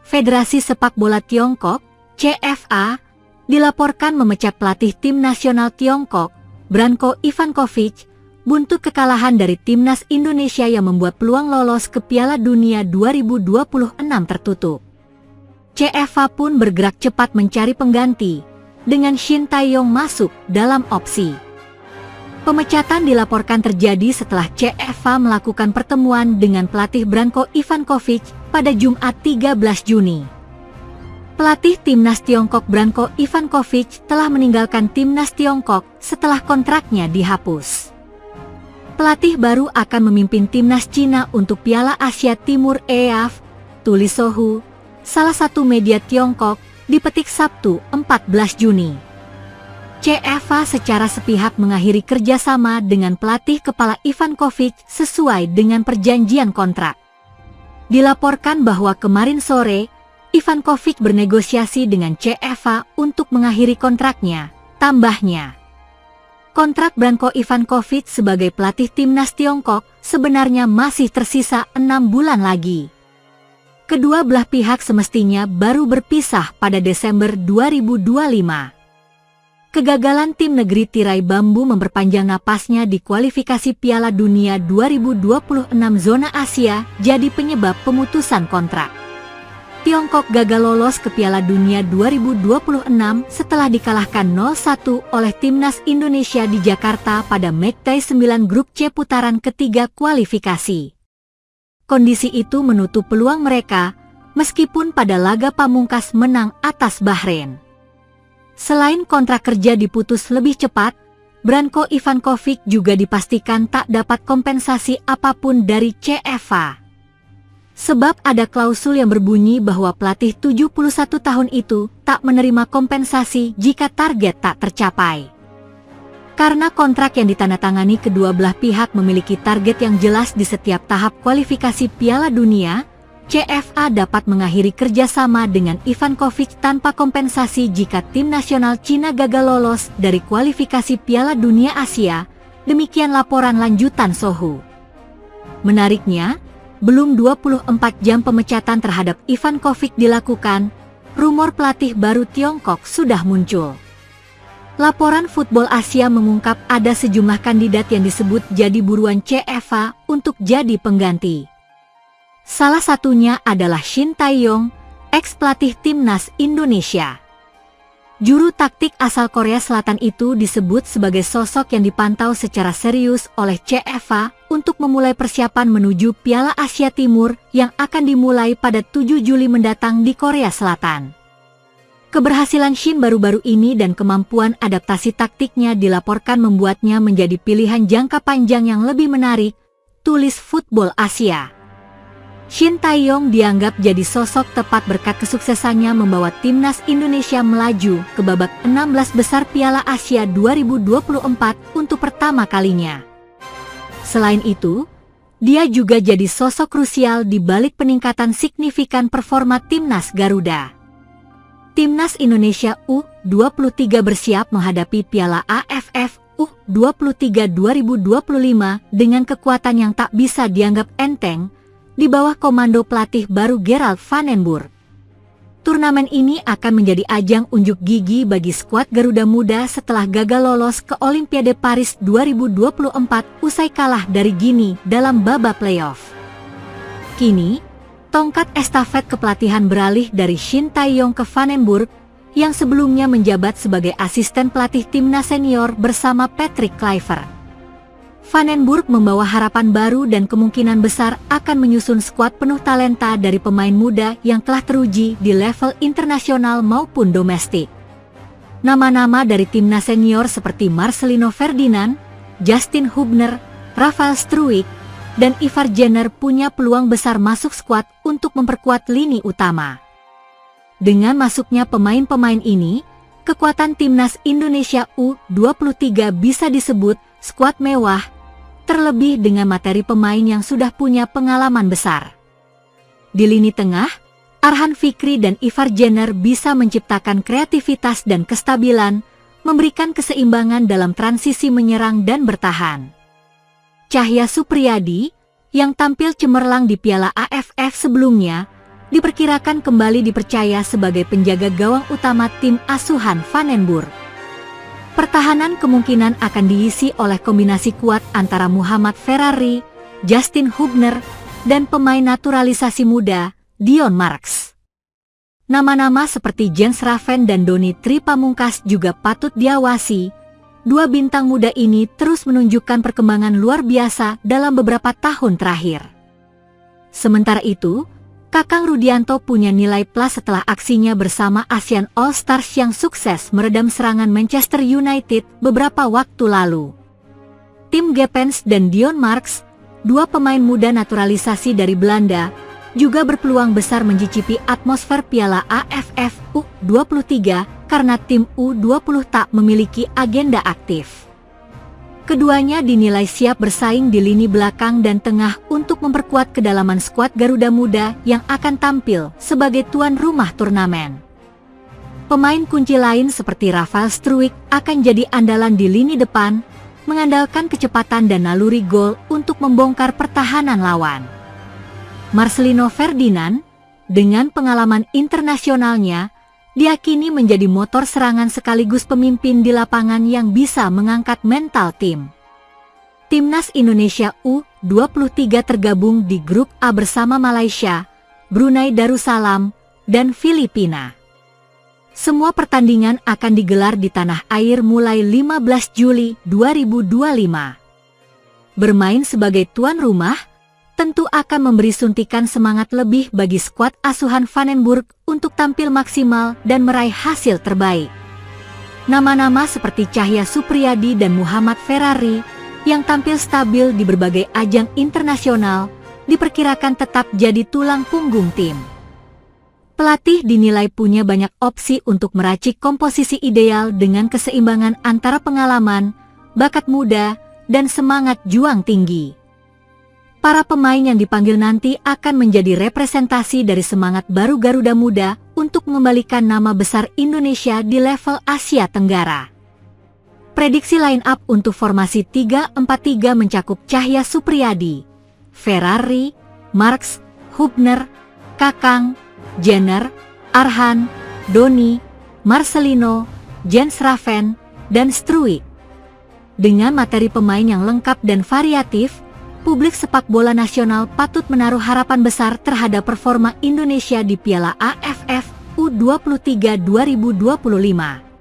Federasi Sepak Bola Tiongkok, CFA, dilaporkan memecat pelatih tim nasional Tiongkok, Branko Ivankovic, buntut kekalahan dari timnas Indonesia yang membuat peluang lolos ke Piala Dunia 2026 tertutup. CFA pun bergerak cepat mencari pengganti, dengan Shin Tae-yong masuk dalam opsi. Pemecatan dilaporkan terjadi setelah CFA melakukan pertemuan dengan pelatih Branko Ivankovic pada Jumat 13 Juni. Pelatih timnas Tiongkok Branko Ivankovic telah meninggalkan timnas Tiongkok setelah kontraknya dihapus. Pelatih baru akan memimpin timnas Cina untuk Piala Asia Timur (EAF), tulis Sohu, salah satu media Tiongkok, dipetik Sabtu 14 Juni. CFA secara sepihak mengakhiri kerjasama dengan pelatih kepala Ivankovic sesuai dengan perjanjian kontrak. Dilaporkan bahwa kemarin sore, Ivankovic bernegosiasi dengan CFA untuk mengakhiri kontraknya, tambahnya. Kontrak Branko Ivankovic sebagai pelatih timnas Tiongkok sebenarnya masih tersisa 6 bulan lagi. Kedua belah pihak semestinya baru berpisah pada Desember 2025. Kegagalan tim negeri tirai bambu memperpanjang napasnya di kualifikasi Piala Dunia 2026 zona Asia jadi penyebab pemutusan kontrak. Tiongkok gagal lolos ke Piala Dunia 2026 setelah dikalahkan 0-1 oleh timnas Indonesia di Jakarta pada matchday 9 grup C putaran ketiga kualifikasi. Kondisi itu menutup peluang mereka, meskipun pada laga pamungkas menang atas Bahrain. Selain kontrak kerja diputus lebih cepat, Branko Ivankovic juga dipastikan tak dapat kompensasi apapun dari CFA. Sebab ada klausul yang berbunyi bahwa pelatih 71 tahun itu tak menerima kompensasi jika target tak tercapai. Karena kontrak yang ditandatangani kedua belah pihak memiliki target yang jelas di setiap tahap kualifikasi Piala Dunia, CFA dapat mengakhiri kerjasama dengan Ivankovic tanpa kompensasi jika tim nasional Cina gagal lolos dari kualifikasi Piala Dunia Asia, demikian laporan lanjutan Sohu. Menariknya, belum 24 jam pemecatan terhadap Ivankovic dilakukan, rumor pelatih baru Tiongkok sudah muncul. Laporan Football Asia mengungkap ada sejumlah kandidat yang disebut jadi buruan CFA untuk jadi pengganti. Salah satunya adalah Shin Tae-yong, ex-pelatih timnas Indonesia. Juru taktik asal Korea Selatan itu disebut sebagai sosok yang dipantau secara serius oleh CFA untuk memulai persiapan menuju Piala Asia Timur yang akan dimulai pada 7 Juli mendatang di Korea Selatan. Keberhasilan Shin baru-baru ini dan kemampuan adaptasi taktiknya dilaporkan membuatnya menjadi pilihan jangka panjang yang lebih menarik, tulis Football Asia. Shin Tae-yong dianggap jadi sosok tepat berkat kesuksesannya membawa timnas Indonesia melaju ke babak 16 besar Piala Asia 2024 untuk pertama kalinya. Selain itu, dia juga jadi sosok krusial di balik peningkatan signifikan performa timnas Garuda. Timnas Indonesia U23 bersiap menghadapi Piala AFF U23 2025 dengan kekuatan yang tak bisa dianggap enteng, di bawah komando pelatih baru Gerald Van den Burg. Turnamen ini akan menjadi ajang unjuk gigi bagi skuad Garuda Muda setelah gagal lolos ke Olimpiade Paris 2024 usai kalah dari Guinea dalam babak playoff. Kini, tongkat estafet kepelatihan beralih dari Shin Tae-yong ke Van den Burg, yang sebelumnya menjabat sebagai asisten pelatih timnas senior bersama Patrick Kluivert. Van den Burg membawa harapan baru dan kemungkinan besar akan menyusun skuad penuh talenta dari pemain muda yang telah teruji di level internasional maupun domestik. Nama-nama dari timnas senior seperti Marcelino Ferdinand, Justin Hubner, Rafael Struijk, dan Ivar Jenner punya peluang besar masuk skuad untuk memperkuat lini utama. Dengan masuknya pemain-pemain ini, kekuatan timnas Indonesia U23 bisa disebut skuad mewah, terlebih dengan materi pemain yang sudah punya pengalaman besar. Di lini tengah, Arhan Fikri dan Ivar Jenner bisa menciptakan kreativitas dan kestabilan, memberikan keseimbangan dalam transisi menyerang dan bertahan. Cahya Supriyadi, yang tampil cemerlang di Piala AFF sebelumnya, diperkirakan kembali dipercaya sebagai penjaga gawang utama tim asuhan Vandenburg. Pertahanan kemungkinan akan diisi oleh kombinasi kuat antara Muhammad Ferrari, Justin Hubner, dan pemain naturalisasi muda, Dion Marks. Nama-nama seperti Jens Raven dan Doni Tri Pamungkas juga patut diawasi. Dua bintang muda ini terus menunjukkan perkembangan luar biasa dalam beberapa tahun terakhir. Sementara itu, Kakang Rudianto punya nilai plus setelah aksinya bersama Asian All Stars yang sukses meredam serangan Manchester United beberapa waktu lalu. Tim Gepens dan Dion Marks, dua pemain muda naturalisasi dari Belanda, juga berpeluang besar mencicipi atmosfer Piala AFF U23 karena tim U20 tak memiliki agenda aktif. Keduanya dinilai siap bersaing di lini belakang dan tengah untuk memperkuat kedalaman skuad Garuda Muda yang akan tampil sebagai tuan rumah turnamen. Pemain kunci lain seperti Rafael Struijk akan jadi andalan di lini depan, mengandalkan kecepatan dan naluri gol untuk membongkar pertahanan lawan. Marcelino Ferdinand, dengan pengalaman internasionalnya, diakini menjadi motor serangan sekaligus pemimpin di lapangan yang bisa mengangkat mental tim. Timnas Indonesia U23 tergabung di grup A bersama Malaysia, Brunei Darussalam, dan Filipina. Semua pertandingan akan digelar di tanah air mulai 15 Juli 2025. Bermain sebagai tuan rumah tentu akan memberi suntikan semangat lebih bagi skuad asuhan Vandenburg untuk tampil maksimal dan meraih hasil terbaik. Nama-nama seperti Cahya Supriyadi dan Muhammad Ferrari yang tampil stabil di berbagai ajang internasional diperkirakan tetap jadi tulang punggung tim. Pelatih dinilai punya banyak opsi untuk meracik komposisi ideal dengan keseimbangan antara pengalaman, bakat muda, dan semangat juang tinggi. Para pemain yang dipanggil nanti akan menjadi representasi dari semangat baru Garuda Muda untuk mengembalikan nama besar Indonesia di level Asia Tenggara. Prediksi line up untuk formasi 3-4-3 mencakup Cahya Supriyadi, Ferrari, Marks, Hubner, Kakang, Jenner, Arhan, Doni, Marcelino, Jens Raven, dan Struijk. Dengan materi pemain yang lengkap dan variatif, publik sepak bola nasional patut menaruh harapan besar terhadap performa Indonesia di Piala AFF U23 2025.